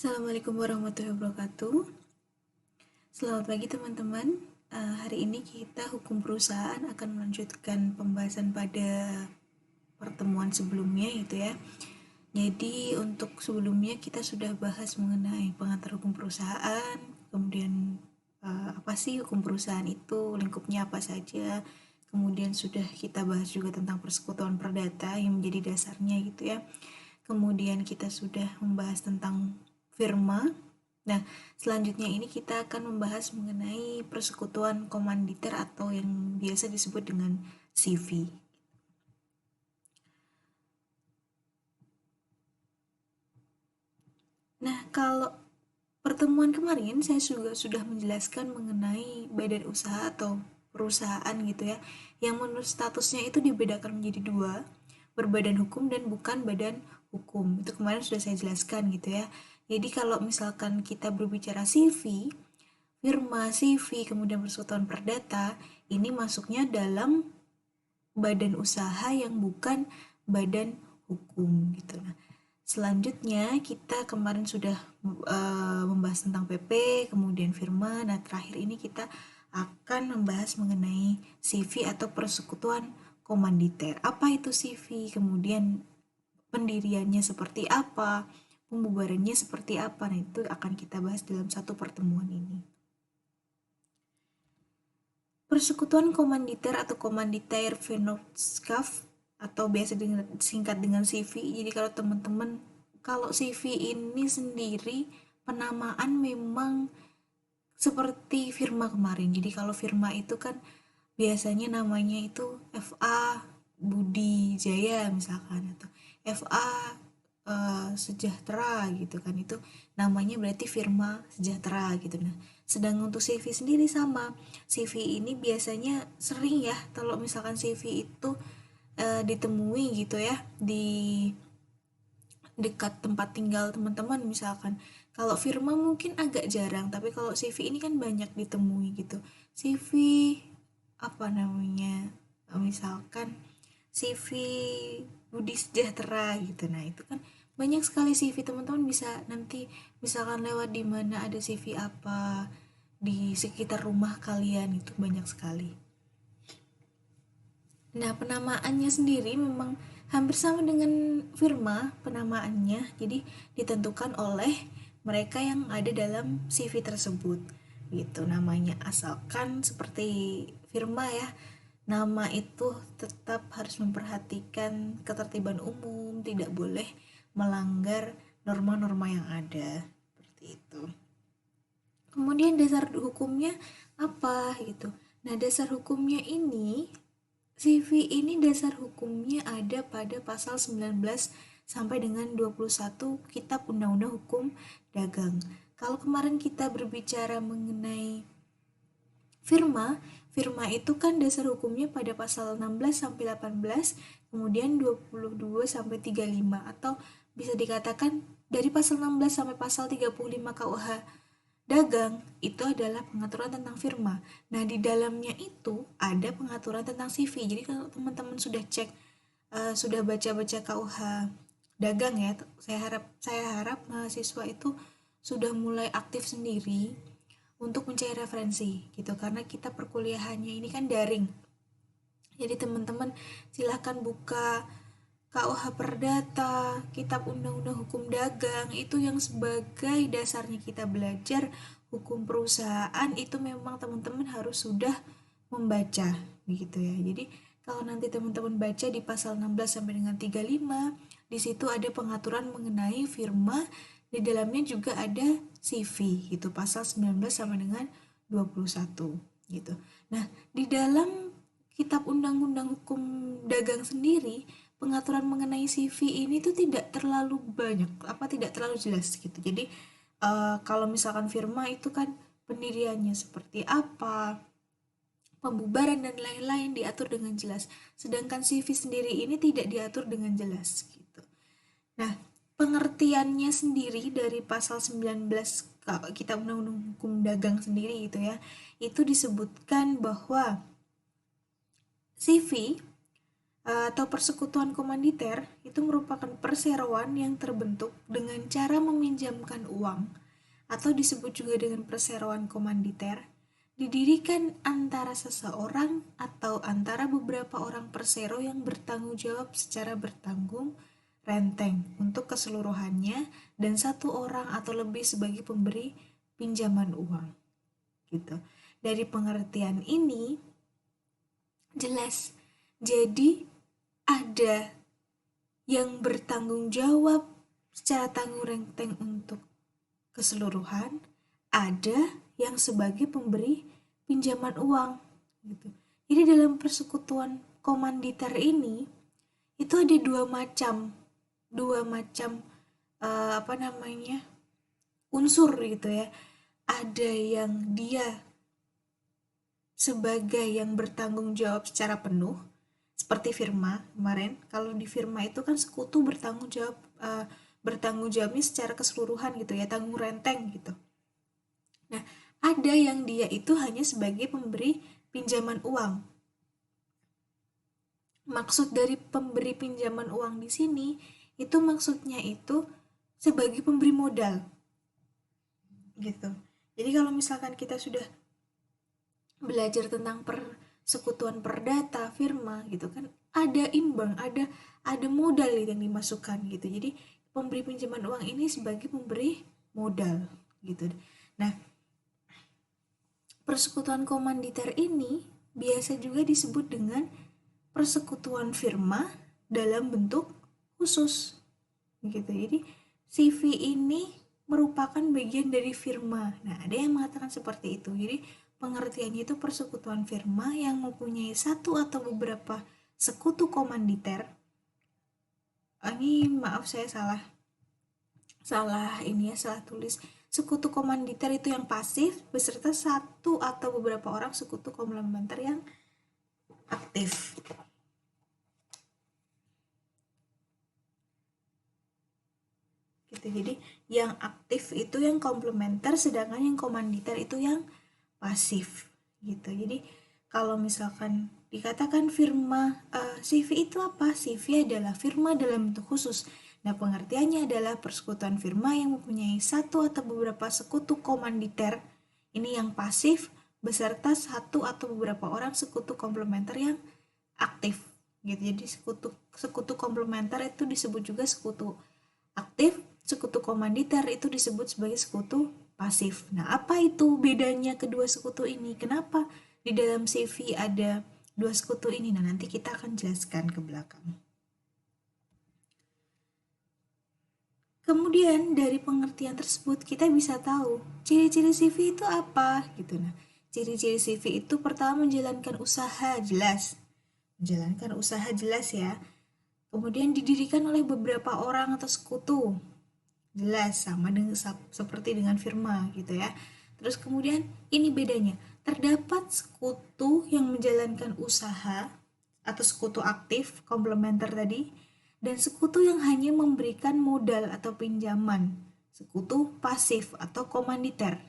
Assalamualaikum warahmatullahi wabarakatuh. Selamat pagi teman-teman. Hari ini kita hukum perusahaan akan melanjutkan pembahasan pada pertemuan sebelumnya gitu ya. Jadi untuk sebelumnya kita sudah bahas mengenai pengantar hukum perusahaan, kemudian apa sih hukum perusahaan itu, lingkupnya apa saja, kemudian sudah kita bahas juga tentang persekutuan perdata yang menjadi dasarnya gitu ya. Kemudian kita sudah membahas tentang firma. Nah, selanjutnya ini kita akan membahas mengenai persekutuan komanditer atau yang biasa disebut dengan CV. Nah, kalau pertemuan kemarin saya juga sudah menjelaskan mengenai badan usaha atau perusahaan gitu ya, yang menurut statusnya itu dibedakan menjadi dua, berbadan hukum dan bukan badan hukum. Itu kemarin sudah saya jelaskan gitu ya. Jadi kalau misalkan kita berbicara CV, firma, CV, kemudian persekutuan perdata, ini masuknya dalam badan usaha yang bukan badan hukum gitu. Nah, selanjutnya kita kemarin sudah membahas tentang PP, kemudian firma. Nah, terakhir ini kita akan membahas mengenai CV atau persekutuan komanditer. Apa itu CV? Kemudian pendiriannya seperti apa? Pembubarannya seperti apa? Nah, itu akan kita bahas dalam satu pertemuan ini. Persekutuan komanditer atau Komanditair Vennootschap atau biasa singkat dengan CV. Jadi kalau CV ini sendiri penamaan memang seperti firma kemarin. Jadi kalau firma itu kan biasanya namanya itu FA Budi Jaya misalkan, atau FA Sejahtera gitu kan, itu namanya berarti firma sejahtera gitu. Nah, sedangkan untuk CV sendiri sama, CV ini biasanya sering ya kalau misalkan CV itu ditemui gitu ya di dekat tempat tinggal teman-teman misalkan. Kalau firma mungkin agak jarang, tapi kalau CV ini kan banyak ditemui gitu. CV apa namanya, misalkan CV Budi Sejahtera gitu. Nah, itu kan banyak sekali CV, teman-teman bisa nanti misalkan lewat di mana ada CV apa di sekitar rumah kalian, itu banyak sekali. Nah, penamaannya sendiri memang hampir sama dengan firma penamaannya. Jadi ditentukan oleh mereka yang ada dalam CV tersebut. Gitu namanya. Asalkan seperti firma ya, nama itu tetap harus memperhatikan ketertiban umum, tidak boleh melanggar norma-norma yang ada. Seperti itu. Kemudian dasar hukumnya apa gitu. Nah, dasar hukumnya ini, CV ini dasar hukumnya ada pada pasal 19 sampai dengan 21 Kitab Undang-Undang Hukum Dagang. Kalau kemarin kita berbicara mengenai firma, firma itu kan dasar hukumnya pada pasal 16 sampai 18, kemudian 22 sampai 35, atau bisa dikatakan dari pasal 16 sampai pasal 35 KUH Dagang itu adalah pengaturan tentang firma. Nah, di dalamnya itu ada pengaturan tentang CV. Jadi kalau teman-teman sudah cek, sudah baca-baca KUH Dagang ya, saya harap mahasiswa itu sudah mulai aktif sendiri untuk mencari referensi gitu, karena kita perkuliahannya ini kan daring. Jadi teman-teman silahkan buka KUH Perdata, Kitab Undang-Undang Hukum Dagang, itu yang sebagai dasarnya kita belajar hukum perusahaan, itu memang teman-teman harus sudah membaca begitu ya. Jadi kalau nanti teman-teman baca di pasal 16 sampai dengan 35, di situ ada pengaturan mengenai firma, di dalamnya juga ada CV gitu, pasal 19 sampai dengan 21 gitu. Nah, di dalam Kitab Undang-Undang Hukum Dagang sendiri, pengaturan mengenai CV ini tuh tidak terlalu banyak, tidak terlalu jelas gitu. Jadi kalau misalkan firma itu kan pendiriannya seperti apa, pembubaran dan lain-lain diatur dengan jelas. Sedangkan CV sendiri ini tidak diatur dengan jelas gitu. Nah, pengertiannya sendiri dari pasal 19 Kitab Undang-Undang Hukum Dagang sendiri gitu ya, itu disebutkan bahwa CV atau persekutuan komanditer itu merupakan perseroan yang terbentuk dengan cara meminjamkan uang atau disebut juga dengan perseroan komanditer, didirikan antara seseorang atau antara beberapa orang persero yang bertanggung jawab secara bertanggung renteng untuk keseluruhannya dan satu orang atau lebih sebagai pemberi pinjaman uang gitu. Dari pengertian ini jelas jadi ada yang bertanggung jawab secara tanggung renteng untuk keseluruhan, ada yang sebagai pemberi pinjaman uang gitu. Jadi dalam persekutuan komanditer ini itu ada dua macam unsur gitu ya. Ada yang dia sebagai yang bertanggung jawab secara penuh seperti firma kemarin. Kalau di firma itu kan sekutu bertanggung jawabnya secara keseluruhan gitu ya, tanggung renteng gitu. Nah, ada yang dia itu hanya sebagai pemberi pinjaman uang. Maksud dari pemberi pinjaman uang di sini itu maksudnya itu sebagai pemberi modal gitu. Jadi kalau misalkan kita sudah belajar tentang persekutuan perdata, firma gitu kan, ada imbang, ada modal yang dimasukkan gitu. Jadi pemberi pinjaman uang ini sebagai pemberi modal gitu. Nah, persekutuan komanditer ini biasa juga disebut dengan persekutuan firma dalam bentuk khusus gitu. Jadi CV ini merupakan bagian dari firma. Nah, ada yang mengatakan seperti itu. Jadi pengertiannya itu persekutuan firma yang mempunyai satu atau beberapa sekutu komanditer. Ini maaf saya salah tulis. Sekutu komanditer itu yang pasif beserta satu atau beberapa orang sekutu komplementer yang aktif. Gitu. Jadi yang aktif itu yang komplementer, sedangkan yang komanditer itu yang pasif gitu. Jadi kalau misalkan dikatakan firma CV itu apa? CV adalah firma dalam bentuk khusus. Nah, pengertiannya adalah persekutuan firma yang mempunyai satu atau beberapa sekutu komanditer, ini yang pasif, beserta satu atau beberapa orang sekutu komplementer yang aktif gitu. Jadi sekutu komplementer itu disebut juga sekutu aktif, sekutu komanditer itu disebut sebagai sekutu pasif. Nah, apa itu bedanya kedua sekutu ini? Kenapa di dalam CV ada dua sekutu ini? Nah, nanti kita akan jelaskan ke belakang. Kemudian dari pengertian tersebut kita bisa tahu ciri-ciri CV itu apa gitu. Nah, ciri-ciri CV itu pertama menjalankan usaha jelas. Menjalankan usaha jelas ya. Kemudian didirikan oleh beberapa orang atau sekutu. Jelas sama dengan seperti dengan firma gitu ya. Terus kemudian ini bedanya. Terdapat sekutu yang menjalankan usaha atau sekutu aktif, komplementer tadi, dan sekutu yang hanya memberikan modal atau pinjaman, sekutu pasif atau komanditer.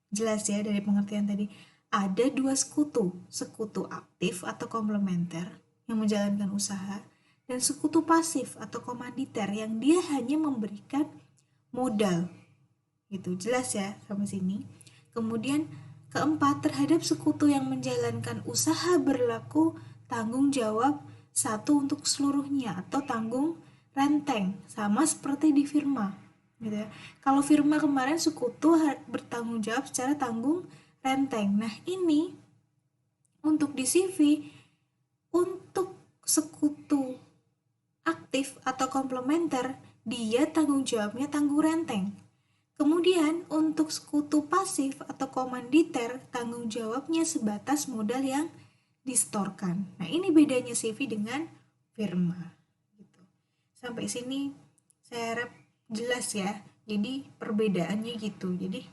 Jelas ya dari pengertian tadi. Ada dua sekutu, sekutu aktif atau komplementer yang menjalankan usaha, dan sekutu pasif atau komanditer yang dia hanya memberikan modal. Gitu, jelas ya sampai sini. Kemudian keempat, terhadap sekutu yang menjalankan usaha berlaku tanggung jawab satu untuk seluruhnya atau tanggung renteng, sama seperti di firma gitu ya. Kalau firma kemarin sekutu bertanggung jawab secara tanggung renteng. Nah, ini untuk di CV untuk sekutu aktif atau komplementer dia tanggung jawabnya tanggung renteng. Kemudian untuk sekutu pasif atau komanditer tanggung jawabnya sebatas modal yang distorkan. Nah, ini bedanya CV dengan firma gitu. Sampai sini saya harap jelas ya. Jadi perbedaannya gitu. Jadi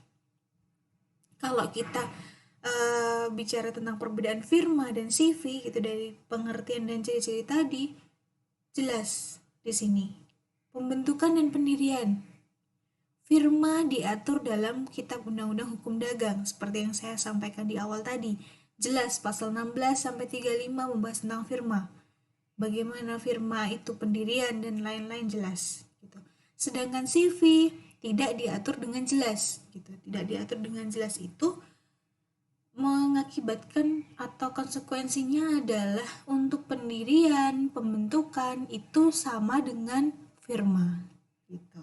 kalau kita bicara tentang perbedaan firma dan CV gitu dari pengertian dan ciri-ciri tadi, jelas di sini. Pembentukan dan pendirian. Firma diatur dalam Kitab Undang-Undang Hukum Dagang seperti yang saya sampaikan di awal tadi. Jelas pasal 16 sampai 35 membahas tentang firma. bagaimana firma itu pendirian dan lain-lain jelas gitu. Sedangkan CV tidak diatur dengan jelas gitu. Tidak diatur dengan jelas itu mengakibatkan atau konsekuensinya adalah untuk pendirian, pembentukan itu sama dengan firma gitu.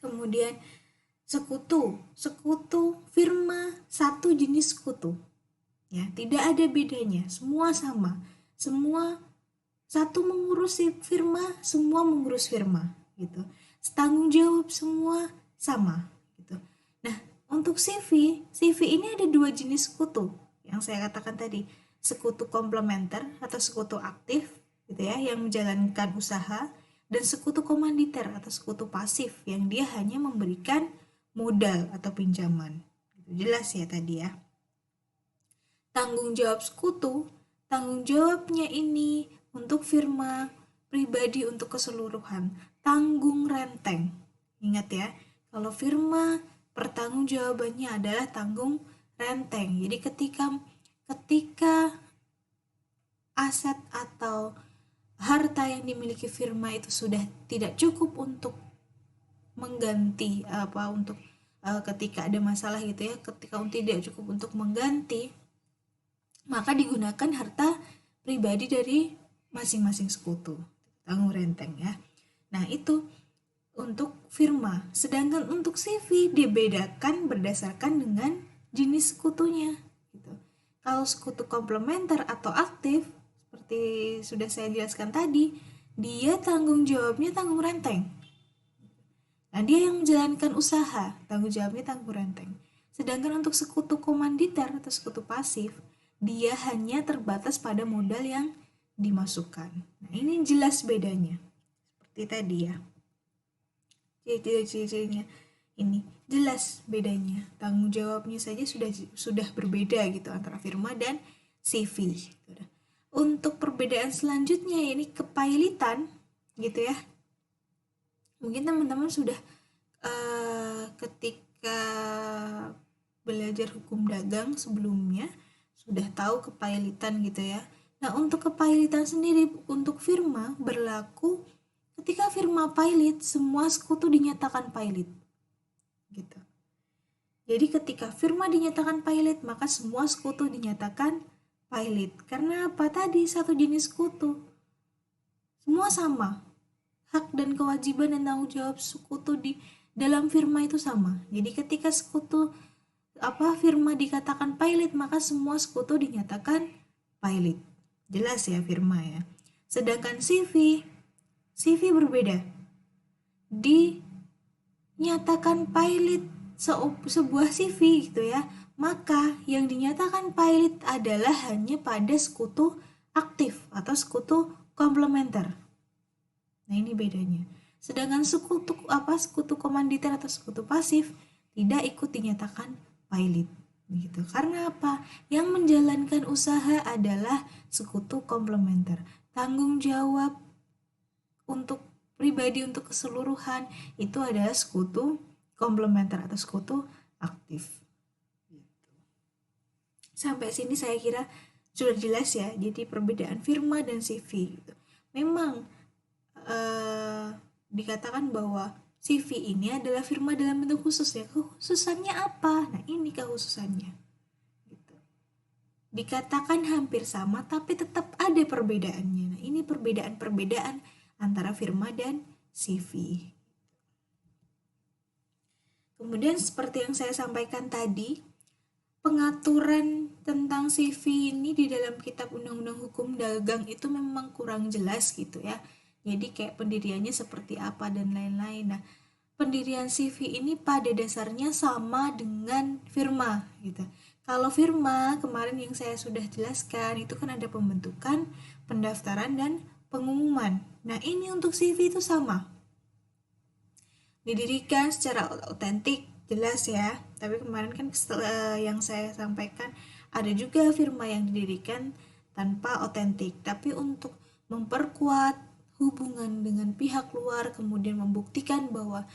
Kemudian sekutu firma satu jenis sekutu. Ya, tidak ada bedanya, semua sama. Semua satu mengurus firma, semua mengurus firma gitu. Tanggung jawab semua sama gitu. Nah, untuk CV ini ada dua jenis sekutu yang saya katakan tadi, sekutu komplementer atau sekutu aktif gitu ya, yang menjalankan usaha, dan sekutu komanditer atau sekutu pasif yang dia hanya memberikan modal atau pinjaman. Jelas ya tadi ya. Tanggung jawab sekutu, tanggung jawabnya ini untuk firma, pribadi untuk keseluruhan, tanggung renteng. Ingat ya, kalau firma pertanggungjawabannya adalah tanggung renteng. Jadi ketika aset atau harta yang dimiliki firma itu sudah tidak cukup untuk mengganti untuk ketika ada masalah gitu ya, ketika tidak cukup untuk mengganti, maka digunakan harta pribadi dari masing-masing sekutu, tanggung renteng ya. Nah, itu untuk firma. Sedangkan untuk CV dibedakan berdasarkan dengan jenis sekutunya gitu. Kalau sekutu komplementer atau aktif seperti sudah saya jelaskan tadi, dia tanggung jawabnya tanggung renteng. Nah, dia yang menjalankan usaha, tanggung jawabnya tanggung renteng. Sedangkan untuk sekutu komanditer atau sekutu pasif, dia hanya terbatas pada modal yang dimasukkan. Nah, ini jelas bedanya. Seperti tadi ya. Ciri-cirinya ini jelas bedanya. Tanggung jawabnya saja sudah berbeda gitu antara firma dan CV. Untuk perbedaan selanjutnya ini kepailitan gitu ya. Mungkin teman-teman sudah ketika belajar hukum dagang sebelumnya sudah tahu kepailitan gitu ya. Nah, untuk kepailitan sendiri untuk firma berlaku ketika firma pailit, semua sekutu dinyatakan pailit. Gitu. Jadi ketika firma dinyatakan pailit, maka semua sekutu dinyatakan pailit. Karena apa tadi? Satu jenis sekutu. Semua sama. Hak dan kewajiban dan tanggung jawab sekutu di dalam firma itu sama. Jadi ketika firma dikatakan pailit, maka semua sekutu dinyatakan pailit. Jelas ya firma ya. Sedangkan CV berbeda. Dinyatakan pailit sebuah CV gitu ya, maka yang dinyatakan pailit adalah hanya pada sekutu aktif atau sekutu komplementer. Nah, ini bedanya. Sedangkan sekutu komanditer atau sekutu pasif tidak ikut dinyatakan pailit. Begitu. Karena apa? Yang menjalankan usaha adalah sekutu komplementer. Tanggung jawab untuk pribadi untuk keseluruhan itu adalah sekutu komplementer atau sekutu aktif. Sampai sini saya kira sudah jelas ya. Jadi perbedaan firma dan CV. Memang dikatakan bahwa CV ini adalah firma dalam bentuk khusus ya. Kekhususannya apa? Nah, ini kekhususannya. Gitu. Dikatakan hampir sama tapi tetap ada perbedaannya. Nah, ini perbedaan-perbedaan antara firma dan CV. Kemudian seperti yang saya sampaikan tadi, pengaturan tentang CV ini di dalam kitab Undang-Undang Hukum Dagang itu memang kurang jelas gitu ya. Jadi kayak pendiriannya seperti apa dan lain-lain. Nah, pendirian CV ini pada dasarnya sama dengan firma gitu. Kalau firma kemarin yang saya sudah jelaskan itu kan ada pembentukan, pendaftaran dan pengumuman. Nah, ini untuk CV itu sama. Didirikan secara otentik, jelas ya. Tapi kemarin kan yang saya sampaikan ada juga firma yang didirikan tanpa otentik. Tapi untuk memperkuat hubungan dengan pihak luar, kemudian membuktikan bahwa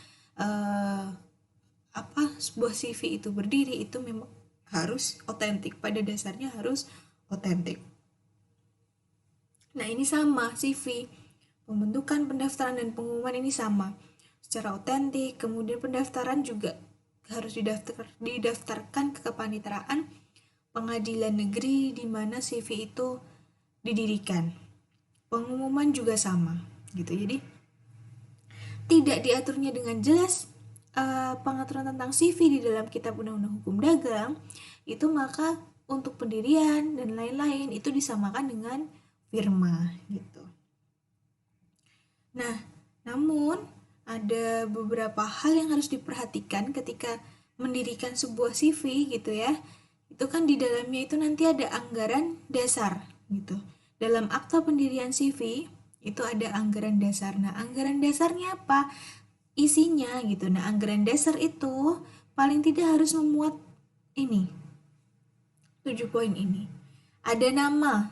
sebuah CV itu berdiri, itu memang harus otentik. Pada dasarnya harus otentik. Nah, ini sama CV. Pembentukan, pendaftaran, dan pengumuman ini sama. Secara otentik, kemudian pendaftaran juga harus didaftarkan ke kepaniteraan pengadilan negeri di mana CV itu didirikan. Pengumuman juga sama, gitu. Jadi tidak diaturnya dengan jelas pengaturan tentang CV di dalam Kitab Undang-Undang Hukum Dagang, itu maka untuk pendirian dan lain-lain itu disamakan dengan firma, gitu. Nah, namun ada beberapa hal yang harus diperhatikan ketika mendirikan sebuah CV, gitu ya. Itu kan di dalamnya itu nanti ada anggaran dasar, gitu. Dalam akta pendirian CV itu ada anggaran dasar. Nah, anggaran dasarnya apa? Isinya, gitu. Nah, anggaran dasar itu paling tidak harus memuat ini, 7 poin ini. Ada nama,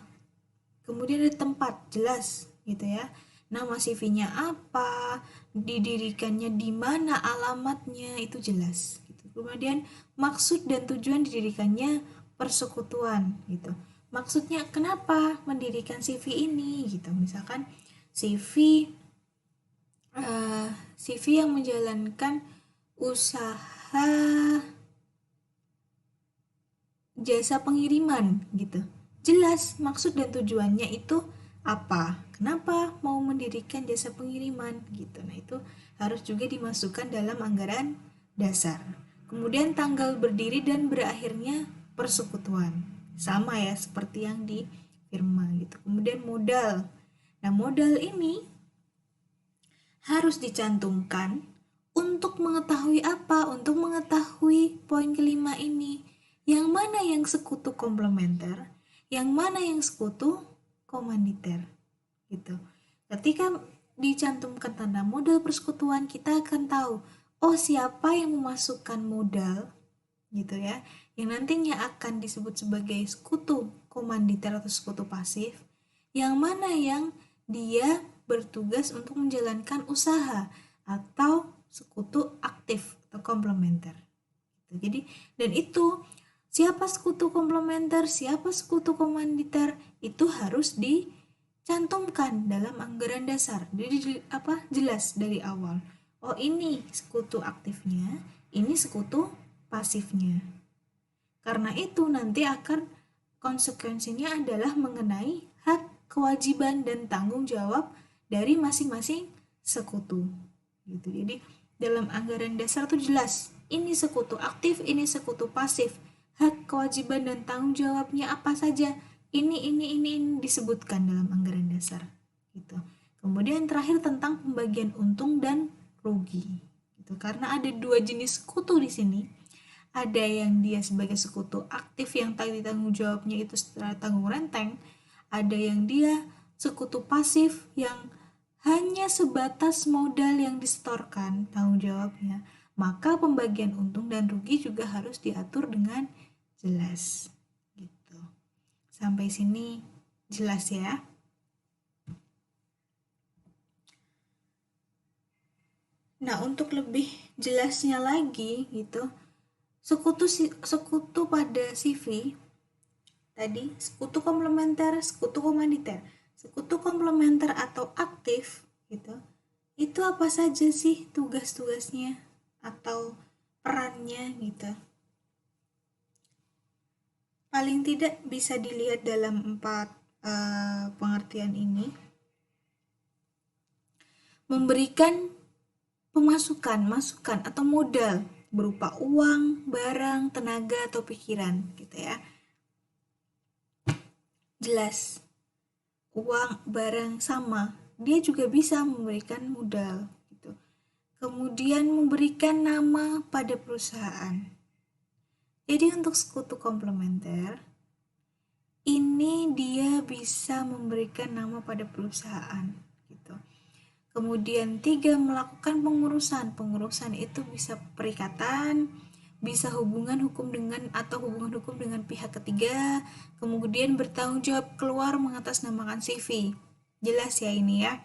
kemudian ada tempat, jelas, gitu ya. Nama CV-nya apa, didirikannya di mana, alamatnya, itu jelas, gitu. Kemudian maksud dan tujuan didirikannya persekutuan, gitu. Maksudnya kenapa mendirikan CV ini, gitu. Misalkan CV CV yang menjalankan usaha jasa pengiriman, gitu. Jelas maksud dan tujuannya itu apa, kenapa mau mendirikan jasa pengiriman, gitu. Nah, itu harus juga dimasukkan dalam anggaran dasar. Kemudian tanggal berdiri dan berakhirnya persekutuan, sama ya seperti yang di firma, gitu. Kemudian modal. Nah, modal ini harus dicantumkan untuk mengetahui apa? Untuk mengetahui poin kelima ini. Yang mana yang sekutu komplementer, yang mana yang sekutu komanditer. Gitu. Ketika dicantumkan tanda modal persekutuan, kita akan tahu, oh siapa yang memasukkan modal, gitu ya, yang nantinya akan disebut sebagai sekutu komanditer atau sekutu pasif, yang mana yang dia bertugas untuk menjalankan usaha atau sekutu aktif atau komplementer. Jadi, dan itu siapa sekutu komplementer, siapa sekutu komanditer itu harus dicantumkan dalam anggaran dasar. Jadi jelas dari awal. Oh, ini sekutu aktifnya, ini sekutu pasifnya. Karena itu nanti akan konsekuensinya adalah mengenai hak, kewajiban, dan tanggung jawab dari masing-masing sekutu. Gitu. Jadi dalam anggaran dasar tuh jelas, ini sekutu aktif, ini sekutu pasif. Hak, kewajiban, dan tanggung jawabnya apa saja. Ini disebutkan dalam anggaran dasar. Gitu. Kemudian terakhir tentang pembagian untung dan rugi. Gitu. Karena ada 2 jenis sekutu di sini. Ada yang dia sebagai sekutu aktif yang tadi tanggung jawabnya itu secara tanggung renteng, ada yang dia sekutu pasif yang hanya sebatas modal yang disetorkan tanggung jawabnya. Maka pembagian untung dan rugi juga harus diatur dengan jelas. Gitu. Sampai sini jelas ya? Nah, untuk lebih jelasnya lagi gitu, sekutu pada CV tadi, sekutu komplementer, sekutu komanditer. Sekutu komplementer atau aktif gitu, itu apa saja sih tugas-tugasnya atau perannya gitu. Paling tidak bisa dilihat dalam 4 pengertian ini. Memberikan masukan atau modal berupa uang, barang, tenaga, atau pikiran gitu ya. Jelas, uang, barang sama, dia juga bisa memberikan modal gitu. Kemudian memberikan nama pada perusahaan. Jadi untuk sekutu komplementer, ini dia bisa memberikan nama pada perusahaan gitu. Kemudian 3, melakukan pengurusan. Pengurusan itu bisa perikatan, bisa hubungan hukum dengan atau hubungan hukum dengan pihak ketiga. Kemudian bertanggung jawab keluar mengatasnamakan CV. Jelas ya ini ya.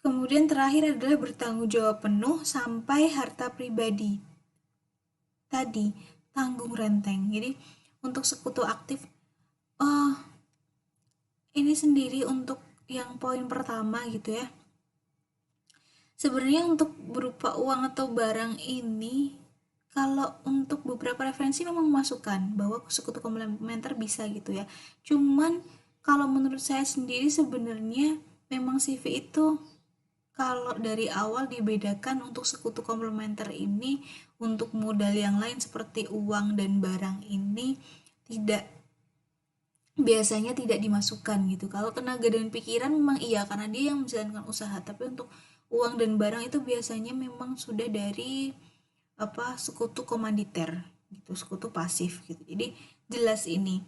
Kemudian terakhir adalah bertanggung jawab penuh sampai harta pribadi. Tadi, tanggung renteng. Jadi untuk sekutu aktif, oh ini sendiri untuk yang poin pertama gitu ya. Sebenarnya untuk berupa uang atau barang ini, kalau untuk beberapa referensi memang memasukkan bahwa sekutu komplementer bisa gitu ya. Cuman kalau menurut saya sendiri sebenarnya memang CV itu kalau dari awal dibedakan untuk sekutu komplementer ini untuk modal yang lain seperti uang dan barang ini tidak biasanya tidak dimasukkan gitu. Kalau tenaga dan pikiran memang iya karena dia yang menjalankan usaha, tapi untuk uang dan barang itu biasanya memang sudah dari sekutu komanditer gitu, sekutu pasif gitu. Jadi jelas ini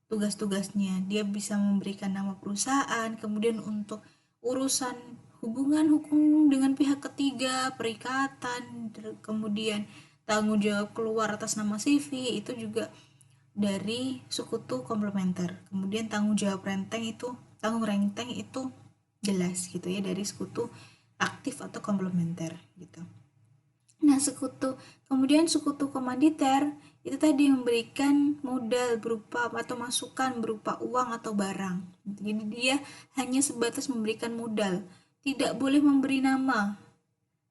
tugas-tugasnya, dia bisa memberikan nama perusahaan, kemudian untuk urusan hubungan hukum dengan pihak ketiga, perikatan, kemudian tanggung jawab keluar atas nama CV itu juga dari sekutu komplementer. Kemudian tanggung renteng itu jelas gitu ya dari sekutu aktif atau komplementer gitu. Nah, kemudian sekutu komanditer itu tadi memberikan modal berupa atau masukan berupa uang atau barang. Jadi dia hanya sebatas memberikan modal, tidak boleh memberi nama,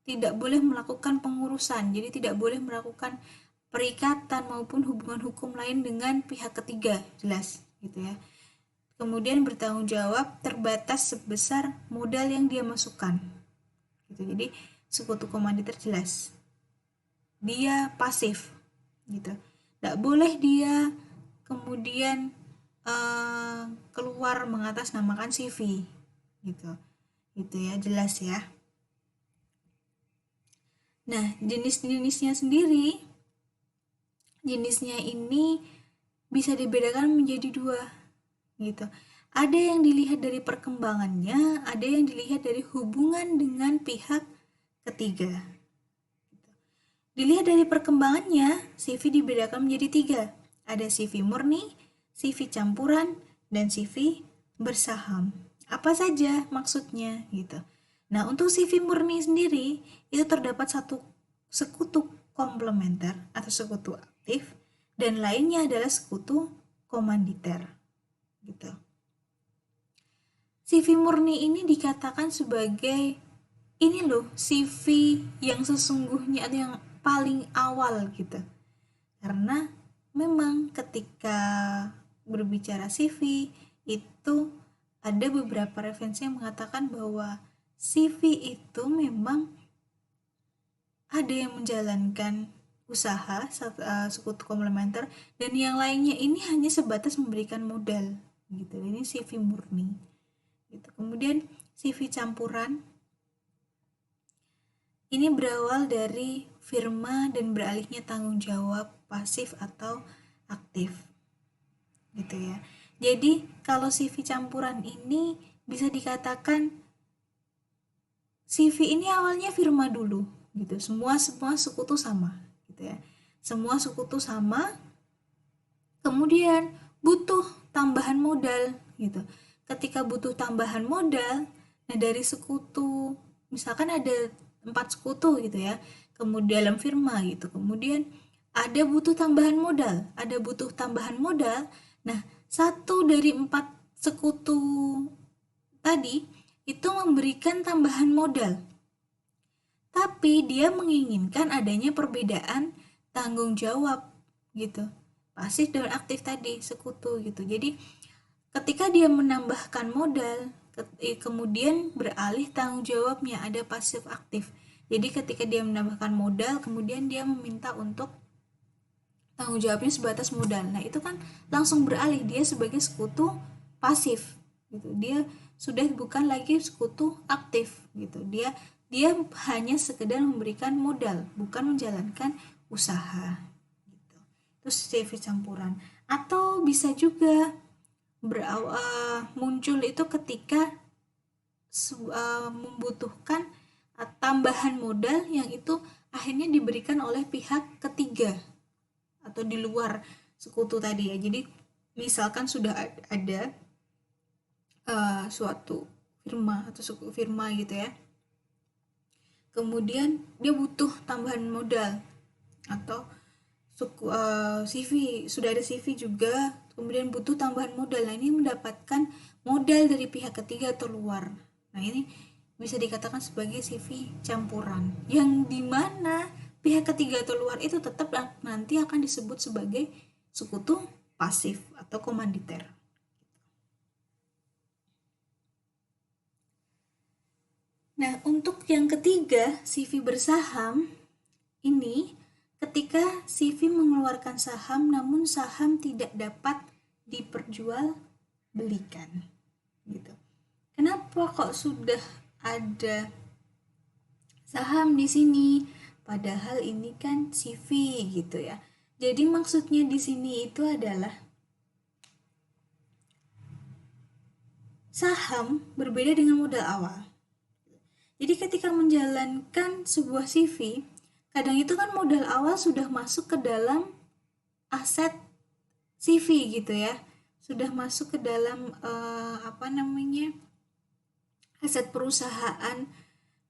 tidak boleh melakukan pengurusan, jadi tidak boleh melakukan perikatan maupun hubungan hukum lain dengan pihak ketiga, jelas gitu ya. Kemudian bertanggung jawab terbatas sebesar modal yang dia masukkan. Gitu. Jadi sekutu komanditer jelas. Dia pasif gitu. Tidak boleh dia kemudian keluar mengatasnamakan CV gitu. Gitu ya, jelas ya. Nah, jenisnya ini bisa dibedakan menjadi dua gitu. Ada yang dilihat dari perkembangannya, ada yang dilihat dari hubungan dengan pihak ketiga. Dilihat dari perkembangannya, CV dibedakan menjadi 3. Ada CV murni, CV campuran, dan CV bersaham. Apa saja maksudnya gitu. Nah, untuk CV murni sendiri itu terdapat satu sekutu komplementer atau sekutu aktif dan lainnya adalah sekutu komanditer gitu. CV murni ini dikatakan sebagai ini loh CV yang sesungguhnya atau yang paling awal gitu. Karena memang ketika berbicara CV itu ada beberapa referensi yang mengatakan bahwa CV itu memang ada yang menjalankan usaha sekutu komplementer dan yang lainnya ini hanya sebatas memberikan modal gitu. Ini CV murni gitu. Kemudian CV campuran ini berawal dari firma dan beralihnya tanggung jawab pasif atau aktif gitu ya. Jadi kalau CV campuran ini bisa dikatakan CV ini awalnya firma dulu gitu. Semua sekutu sama gitu ya. Semua sekutu sama. Kemudian butuh tambahan modal gitu. Ketika butuh tambahan modal, nah dari sekutu misalkan ada 4 sekutu gitu ya. Kemudian dalam firma gitu. Kemudian ada butuh tambahan modal. Nah, 1 dari 4 sekutu tadi itu memberikan tambahan modal. Tapi dia menginginkan adanya perbedaan tanggung jawab gitu. Pasif dan aktif tadi sekutu gitu. Jadi ketika dia menambahkan modal, kemudian beralih tanggung jawabnya ada pasif aktif. Jadi ketika dia menambahkan modal, kemudian dia meminta untuk tanggung jawabnya sebatas modal. Nah, itu kan langsung beralih dia sebagai sekutu pasif gitu. Dia sudah bukan lagi sekutu aktif gitu. Dia hanya sekedar memberikan modal, bukan menjalankan usaha gitu. Itu CV campuran. Atau bisa juga muncul itu ketika membutuhkan tambahan modal yang itu akhirnya diberikan oleh pihak ketiga atau di luar sekutu tadi ya. Jadi misalkan sudah ada suatu firma atau suku firma gitu ya. Kemudian dia butuh tambahan modal atau CV, sudah ada CV juga, kemudian butuh tambahan modal. Nah, ini mendapatkan modal dari pihak ketiga atau luar. Nah, ini bisa dikatakan sebagai CV campuran, yang dimana pihak ketiga atau luar itu tetap nanti akan disebut sebagai sekutu pasif atau komanditer. Nah, untuk yang ketiga, CV bersaham, ini ketika CV mengeluarkan saham namun saham tidak dapat diperjualbelikan. Gitu. Kenapa kok sudah ada saham di sini? Padahal ini kan CV gitu ya. Jadi maksudnya di sini itu adalah saham berbeda dengan modal awal. Jadi ketika menjalankan sebuah CV, kadang itu kan modal awal sudah masuk ke dalam aset CV gitu ya. Sudah masuk ke dalam aset perusahaan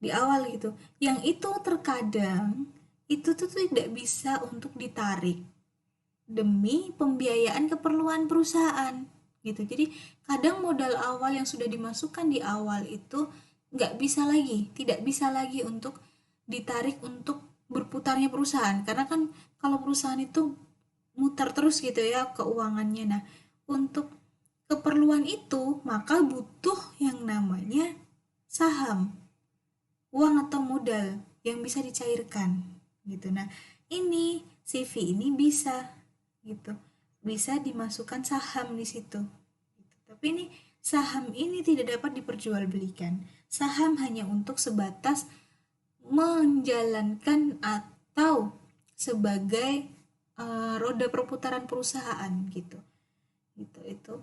di awal gitu. Yang itu terkadang itu tuh tidak bisa untuk ditarik demi pembiayaan keperluan perusahaan gitu. Jadi kadang modal awal yang sudah dimasukkan di awal itu tidak bisa lagi untuk ditarik untuk berputarnya perusahaan, karena kan kalau perusahaan itu muter terus gitu ya keuangannya. Nah, untuk keperluan itu maka butuh yang namanya saham, uang atau modal yang bisa dicairkan gitu. Nah, ini CV ini bisa gitu, bisa dimasukkan saham di situ gitu. Tapi ini saham ini tidak dapat diperjualbelikan. Saham hanya untuk sebatas menjalankan atau sebagai roda perputaran perusahaan gitu. Gitu itu.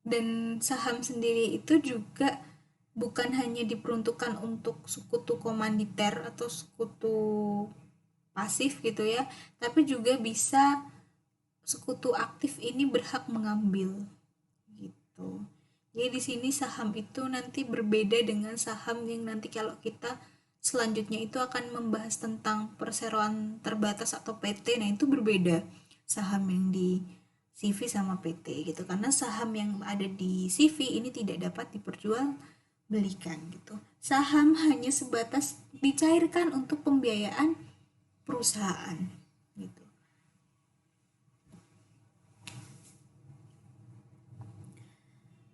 Dan saham sendiri itu juga bukan hanya diperuntukkan untuk sekutu komanditer atau sekutu pasif gitu ya, tapi juga bisa sekutu aktif ini berhak mengambil gitu. Jadi di sini saham itu nanti berbeda dengan saham yang nanti kalau kita selanjutnya itu akan membahas tentang perseroan terbatas atau PT. Nah, itu berbeda saham yang di CV sama PT gitu, karena saham yang ada di CV ini tidak dapat diperjualbelikan gitu. Saham hanya sebatas dicairkan untuk pembiayaan perusahaan gitu.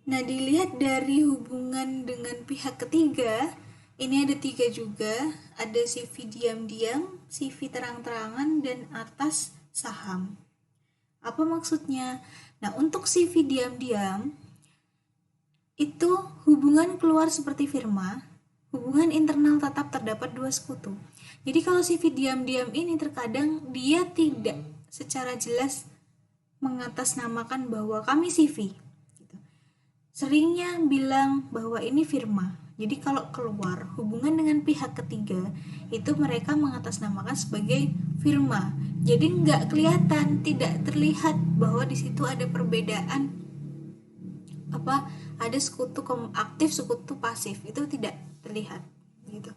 Nah, dilihat dari hubungan dengan pihak ketiga, ini ada 3 juga, ada CV diam-diam, CV terang-terangan, dan atas saham. Apa maksudnya? Nah, untuk CV diam-diam, itu hubungan keluar seperti firma, hubungan internal tetap terdapat dua sekutu. Jadi kalau CV diam-diam ini terkadang dia tidak secara jelas mengatasnamakan bahwa kami CV. Seringnya bilang bahwa ini firma. Jadi kalau keluar hubungan dengan pihak ketiga itu mereka mengatasnamakan sebagai firma. Jadi nggak kelihatan, tidak terlihat bahwa di situ ada perbedaan ada sekutu aktif, sekutu pasif, itu tidak terlihat gitu.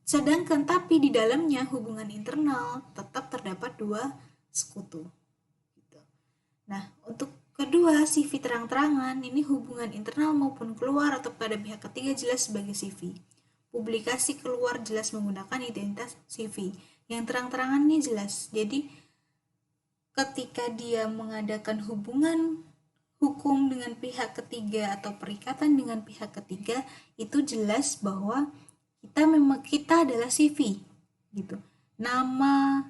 Sedangkan tapi di dalamnya hubungan internal tetap terdapat dua sekutu gitu. Nah, untuk kedua, CV terang-terangan, ini hubungan internal maupun keluar atau pada pihak ketiga jelas sebagai CV. Publikasi keluar jelas menggunakan identitas CV. Yang terang-terangan ini jelas. Jadi, ketika dia mengadakan hubungan hukum dengan pihak ketiga atau perikatan dengan pihak ketiga, itu jelas bahwa kita adalah CV gitu. Nama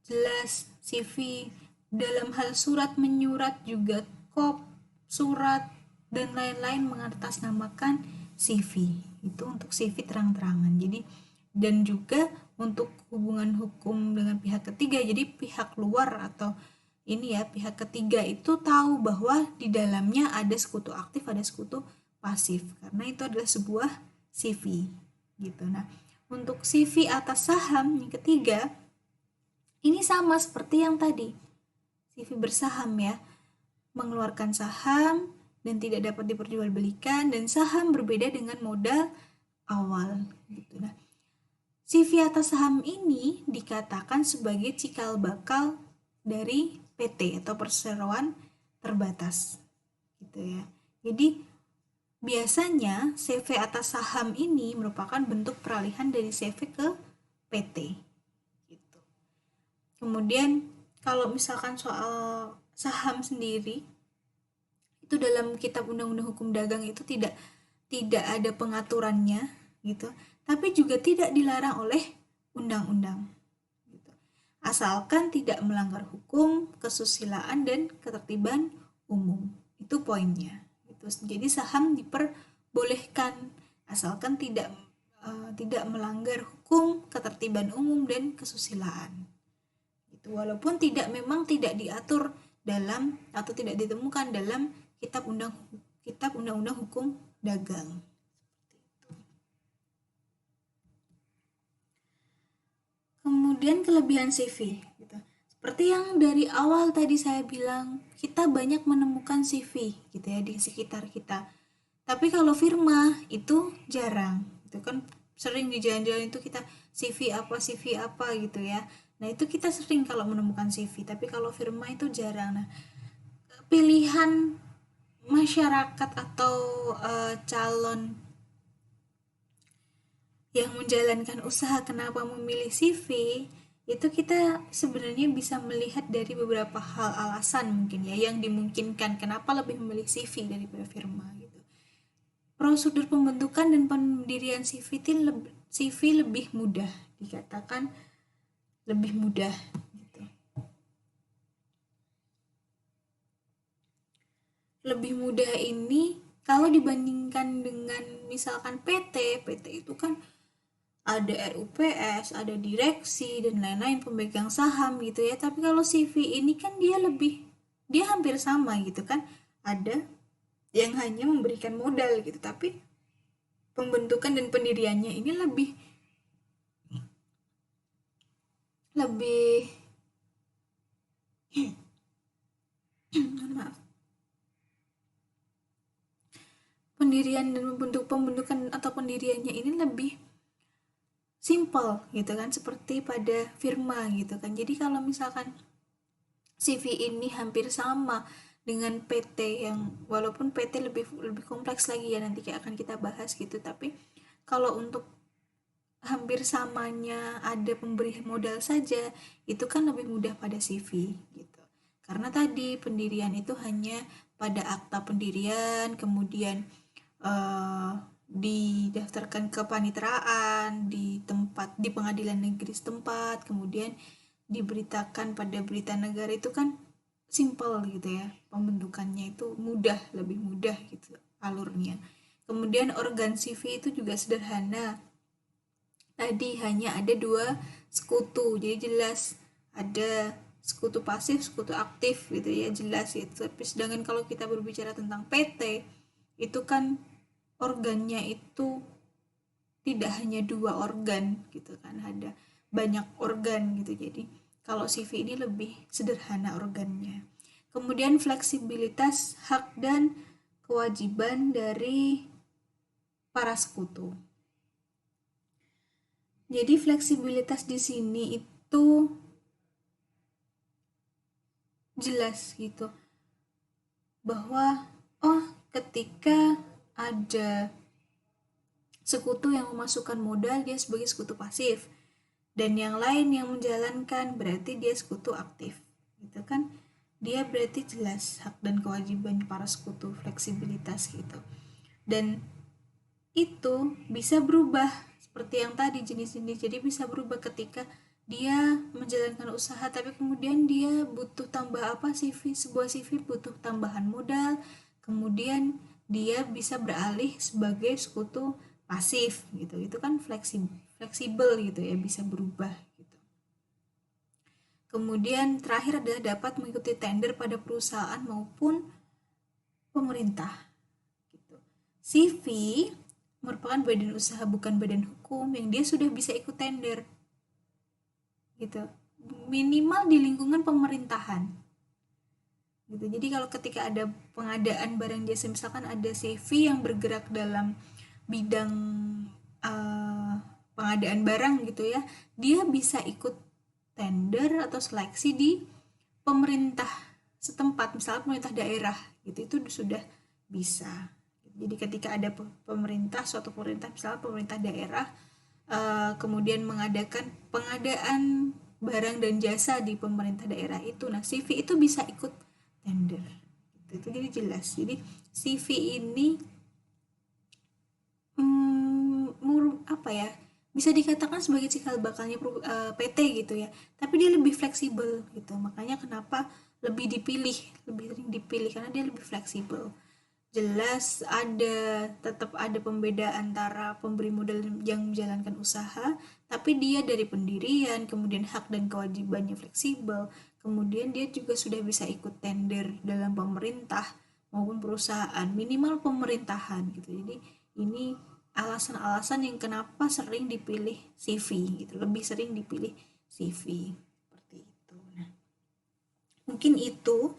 jelas CV, dalam hal surat menyurat juga kop, surat dan lain-lain mengatasnamakan CV. Itu untuk CV terang-terangan. Jadi dan juga untuk hubungan hukum dengan pihak ketiga, jadi pihak luar atau pihak ketiga itu tahu bahwa di dalamnya ada sekutu aktif, ada sekutu pasif, karena itu adalah sebuah CV gitu. Nah, untuk CV atas saham yang ketiga ini sama seperti yang tadi, CV bersaham ya, mengeluarkan saham dan tidak dapat diperjualbelikan, dan saham berbeda dengan modal awal gitu. Nah, CV atas saham ini dikatakan sebagai cikal bakal dari PT atau perseroan terbatas gitu ya. Jadi biasanya CV atas saham ini merupakan bentuk peralihan dari CV ke PT gitu. Kemudian kalau misalkan soal saham sendiri, itu dalam kitab undang-undang hukum dagang itu tidak ada pengaturannya gitu, tapi juga tidak dilarang oleh undang-undang gitu. Asalkan tidak melanggar hukum, kesusilaan dan ketertiban umum. Itu poinnya gitu. Jadi saham diperbolehkan asalkan tidak melanggar hukum, ketertiban umum dan kesusilaan. Gitu. Walaupun memang tidak diatur dalam atau tidak ditemukan dalam kitab undang-undang hukum dagang. Kemudian kelebihan CV gitu. Seperti yang dari awal tadi saya bilang, kita banyak menemukan CV gitu ya di sekitar kita. Tapi kalau firma itu jarang. Itu kan sering di jalan-jalan itu kita CV apa gitu ya. Nah, itu kita sering kalau menemukan CV, tapi kalau firma itu jarang. Nah, pilihan masyarakat atau calon yang menjalankan usaha kenapa memilih CV, itu kita sebenarnya bisa melihat dari beberapa hal alasan mungkin ya yang dimungkinkan kenapa lebih memilih CV daripada firma gitu. Prosedur pembentukan dan pendirian CV lebih mudah, dikatakan lebih mudah gitu. Lebih mudah ini kalau dibandingkan dengan misalkan PT itu kan ada RUPS, ada direksi dan lain-lain pemegang saham gitu ya. Tapi kalau CV ini kan dia hampir sama gitu kan. Ada yang hanya memberikan modal gitu, tapi pembentukan dan pendiriannya ini lebih maaf. Pendirian dan pembentukan atau pendiriannya ini lebih simple gitu kan, seperti pada firma gitu kan. Jadi kalau misalkan CV ini hampir sama dengan PT yang walaupun PT lebih lebih kompleks lagi ya, nanti akan kita bahas gitu, tapi kalau untuk hampir samanya ada pemberi modal saja itu kan lebih mudah pada CV gitu, karena tadi pendirian itu hanya pada akta pendirian, kemudian didaftarkan ke paniteraan di pengadilan negeri setempat, kemudian diberitakan pada berita negara, itu kan simple gitu ya, pembentukannya itu lebih mudah gitu alurnya. Kemudian organ CV itu juga sederhana, tadi hanya ada 2 sekutu, jadi jelas ada sekutu pasif, sekutu aktif gitu ya, jelas itu. Tapi sedangkan kalau kita berbicara tentang PT itu kan organnya itu tidak hanya 2 organ gitu kan, ada banyak organ gitu. Jadi kalau CV ini lebih sederhana organnya. Kemudian fleksibilitas hak dan kewajiban dari para sekutu. Jadi fleksibilitas di sini itu jelas gitu, bahwa ketika ada sekutu yang memasukkan modal, dia sebagai sekutu pasif, dan yang lain yang menjalankan berarti dia sekutu aktif gitu kan. Dia berarti jelas hak dan kewajiban para sekutu, fleksibilitas gitu. Dan itu bisa berubah seperti yang tadi jenis-jenis, jadi bisa berubah ketika dia menjalankan usaha tapi kemudian dia butuh tambah sebuah CV butuh tambahan modal, kemudian dia bisa beralih sebagai sekutu pasif gitu. Itu kan fleksibel gitu ya, bisa berubah gitu. Kemudian terakhir adalah dapat mengikuti tender pada perusahaan maupun pemerintah gitu. CV merupakan badan usaha bukan badan hukum yang dia sudah bisa ikut tender gitu, minimal di lingkungan pemerintahan gitu. Jadi kalau ketika ada pengadaan barang jasa, misalkan ada CV yang bergerak dalam bidang pengadaan barang gitu ya, dia bisa ikut tender atau seleksi di pemerintah setempat, misalnya pemerintah daerah gitu, itu sudah bisa. Jadi ketika ada suatu pemerintah, misalnya pemerintah daerah, kemudian mengadakan pengadaan barang dan jasa di pemerintah daerah itu, nah CV itu bisa ikut tender. Itu jadi jelas. Jadi CV ini apa ya, bisa dikatakan sebagai cikal bakalnya PT gitu ya, tapi dia lebih fleksibel gitu, makanya kenapa lebih sering dipilih karena dia lebih fleksibel. Jelas tetap ada pembeda antara pemberi modal yang menjalankan usaha, tapi dia dari pendirian, kemudian hak dan kewajibannya fleksibel, kemudian dia juga sudah bisa ikut tender dalam pemerintah maupun perusahaan, minimal pemerintahan gitu. Jadi ini alasan-alasan yang kenapa sering dipilih CV gitu, lebih sering dipilih CV seperti itu. Nah, mungkin itu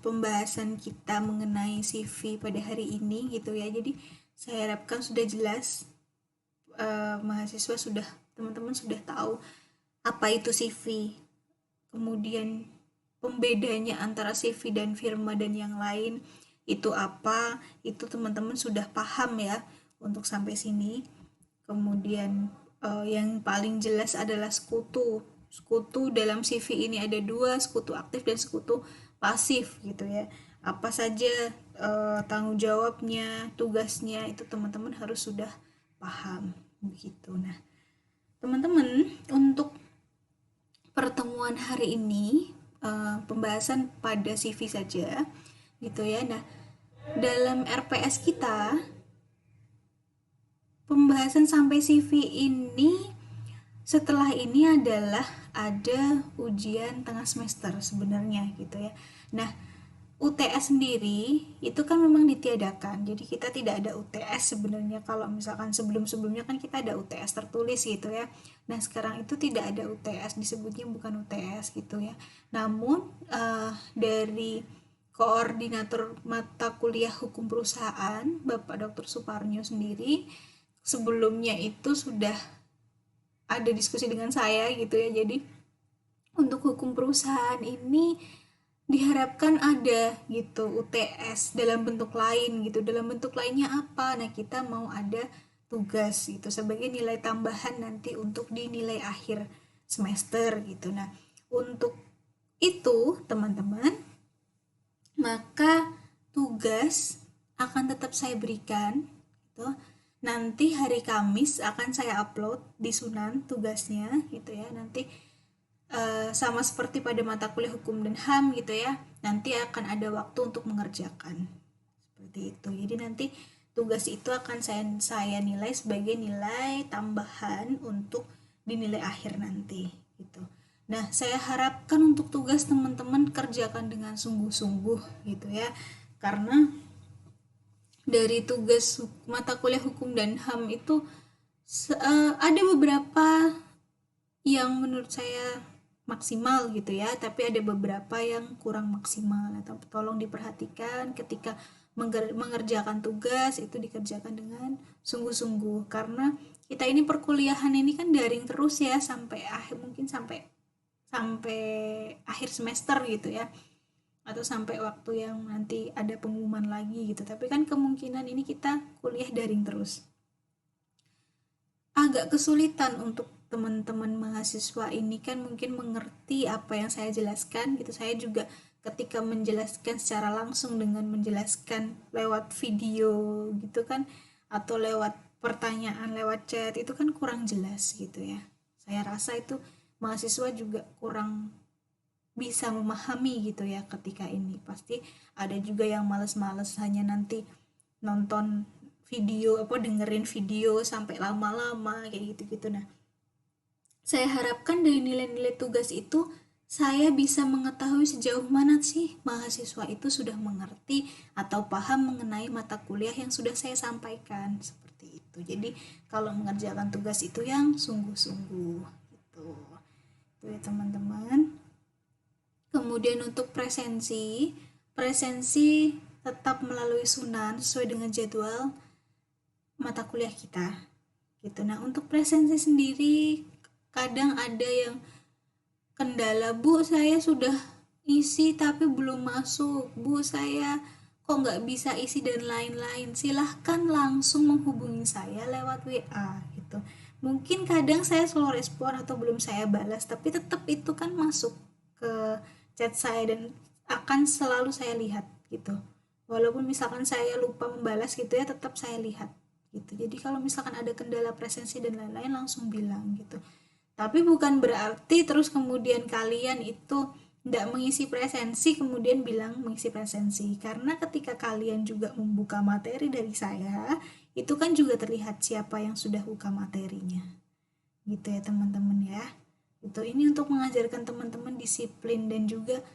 pembahasan kita mengenai CV pada hari ini gitu ya. Jadi saya harapkan sudah jelas, mahasiswa sudah, teman-teman sudah tahu apa itu CV, kemudian pembedanya antara CV dan firma dan yang lain itu apa, itu teman-teman sudah paham ya untuk sampai sini. Kemudian yang paling jelas adalah sekutu. Sekutu dalam CV ini ada dua, sekutu aktif dan sekutu pasif gitu ya. Apa saja tanggung jawabnya, tugasnya, itu teman-teman harus sudah paham begitu. Nah, teman-teman, untuk pertemuan hari ini pembahasan pada CV saja gitu ya. Nah, dalam RPS kita pembahasan sampai CV ini, setelah ini adalah ada ujian tengah semester sebenarnya gitu ya. Nah, UTS sendiri itu kan memang ditiadakan, jadi kita tidak ada UTS sebenarnya. Kalau misalkan sebelum-sebelumnya kan kita ada UTS tertulis gitu ya. Nah, sekarang itu tidak ada UTS, disebutnya bukan UTS gitu ya. Namun dari koordinator mata kuliah hukum perusahaan Bapak Dr. Suparnyo sendiri sebelumnya itu sudah ada diskusi dengan saya gitu ya. Jadi untuk hukum perusahaan ini diharapkan ada gitu UTS dalam bentuk lain gitu. Dalam bentuk lainnya apa? Nah, kita mau ada tugas gitu sebagai nilai tambahan nanti untuk di nilai akhir semester gitu. Nah, untuk itu teman-teman, maka tugas akan tetap saya berikan gitu. Nanti hari Kamis akan saya upload di Sunan tugasnya gitu ya. Nanti sama seperti pada mata kuliah hukum dan HAM gitu ya, nanti akan ada waktu untuk mengerjakan seperti itu. Jadi nanti tugas itu akan saya nilai sebagai nilai tambahan untuk dinilai akhir nanti gitu. Nah, saya harapkan untuk tugas teman-teman kerjakan dengan sungguh-sungguh gitu ya, karena dari tugas mata kuliah hukum dan HAM itu ada beberapa yang menurut saya maksimal gitu ya, tapi ada beberapa yang kurang maksimal, atau tolong diperhatikan ketika mengerjakan tugas itu dikerjakan dengan sungguh-sungguh, karena kita ini perkuliahan ini kan daring terus ya sampai mungkin sampai sampai akhir semester gitu ya, atau sampai waktu yang nanti ada pengumuman lagi gitu, tapi kan kemungkinan ini kita kuliah daring terus. Agak kesulitan untuk teman-teman mahasiswa ini kan mungkin mengerti apa yang saya jelaskan gitu. Saya juga ketika menjelaskan secara langsung dengan menjelaskan lewat video gitu kan, atau lewat pertanyaan lewat chat itu kan kurang jelas gitu ya. Saya rasa itu mahasiswa juga kurang bisa memahami gitu ya ketika ini. Pasti ada juga yang males-males hanya nanti nonton video dengerin video sampai lama-lama kayak gitu-gitu. Nah, saya harapkan dari nilai-nilai tugas itu saya bisa mengetahui sejauh mana sih mahasiswa itu sudah mengerti atau paham mengenai mata kuliah yang sudah saya sampaikan seperti itu. Jadi kalau mengerjakan tugas itu yang sungguh-sungguh gitu. Itu ya teman-teman. Kemudian untuk presensi tetap melalui Sunan sesuai dengan jadwal mata kuliah kita. gitu. Nah, untuk presensi sendiri kadang ada yang kendala, Bu saya sudah isi tapi belum masuk, Bu saya kok nggak bisa isi dan lain-lain. Silahkan langsung menghubungi saya lewat WA gitu. Mungkin kadang saya slow respon atau belum saya balas, tapi tetap itu kan masuk ke chat saya dan akan selalu saya lihat gitu. Walaupun misalkan saya lupa membalas gitu ya, tetap saya lihat gitu. Jadi kalau misalkan ada kendala presensi dan lain-lain langsung bilang gitu. Tapi bukan berarti terus kemudian kalian itu tidak mengisi presensi kemudian bilang mengisi presensi. Karena ketika kalian juga membuka materi dari saya, itu kan juga terlihat siapa yang sudah buka materinya. Gitu ya teman-teman ya. Itu ini untuk mengajarkan teman-teman disiplin dan juga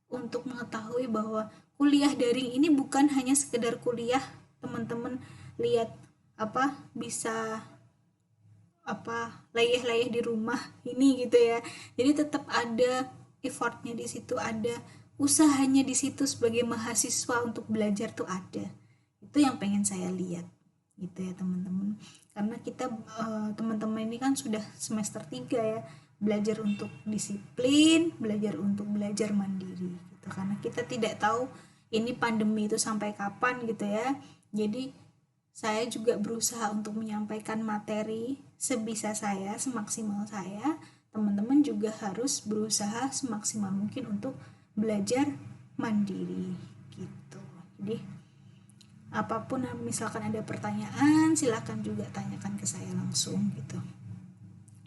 untuk mengetahui bahwa kuliah daring ini bukan hanya sekedar kuliah, teman-teman lihat apa bisa layeh-layeh di rumah ini gitu ya. Jadi tetap ada effortnya di situ, ada usahanya di situ sebagai mahasiswa untuk belajar tuh ada. Itu yang pengen saya lihat gitu ya teman-teman. Karena kita teman-teman ini kan sudah semester 3 ya, belajar untuk disiplin, belajar untuk belajar mandiri gitu. Karena kita tidak tahu ini pandemi itu sampai kapan gitu ya. Jadi saya juga berusaha untuk menyampaikan materi sebisa saya, semaksimal saya. Teman-teman juga harus berusaha semaksimal mungkin untuk belajar mandiri gitu. Jadi apapun misalkan ada pertanyaan, silahkan juga tanyakan ke saya langsung gitu.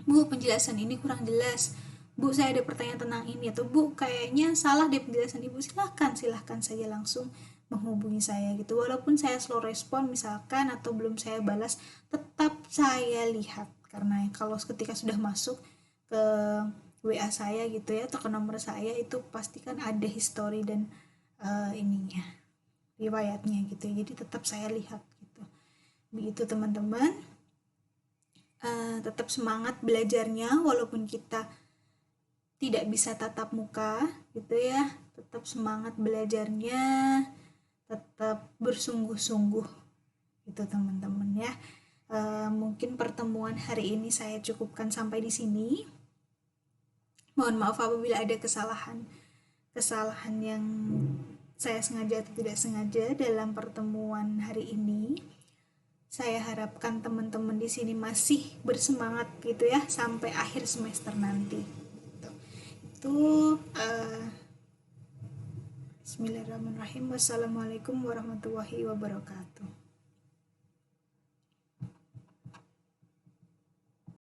Bu, penjelasan ini kurang jelas. Bu, saya ada pertanyaan tentang ini, atau Bu, kayaknya salah deh penjelasan Ibu. Silahkan saja langsung menghubungi saya gitu. Walaupun saya slow respon misalkan atau belum saya balas, tetap saya lihat. Karena kalau ketika sudah masuk ke WA saya gitu ya, atau ke nomor saya, itu pasti kan ada history dan ininya, riwayatnya gitu ya. Jadi tetap saya lihat gitu. Begitu teman-teman. Tetap semangat belajarnya walaupun kita tidak bisa tatap muka gitu ya, tetap semangat belajarnya, tetap bersungguh-sungguh gitu teman-teman ya. Mungkin pertemuan hari ini saya cukupkan sampai di sini. Mohon maaf apabila ada kesalahan yang saya sengaja atau tidak sengaja dalam pertemuan hari ini. Saya harapkan teman-teman di sini masih bersemangat gitu ya sampai akhir semester nanti. Itu Bismillahirrahmanirrahim. Wassalamualaikum warahmatullahi wabarakatuh.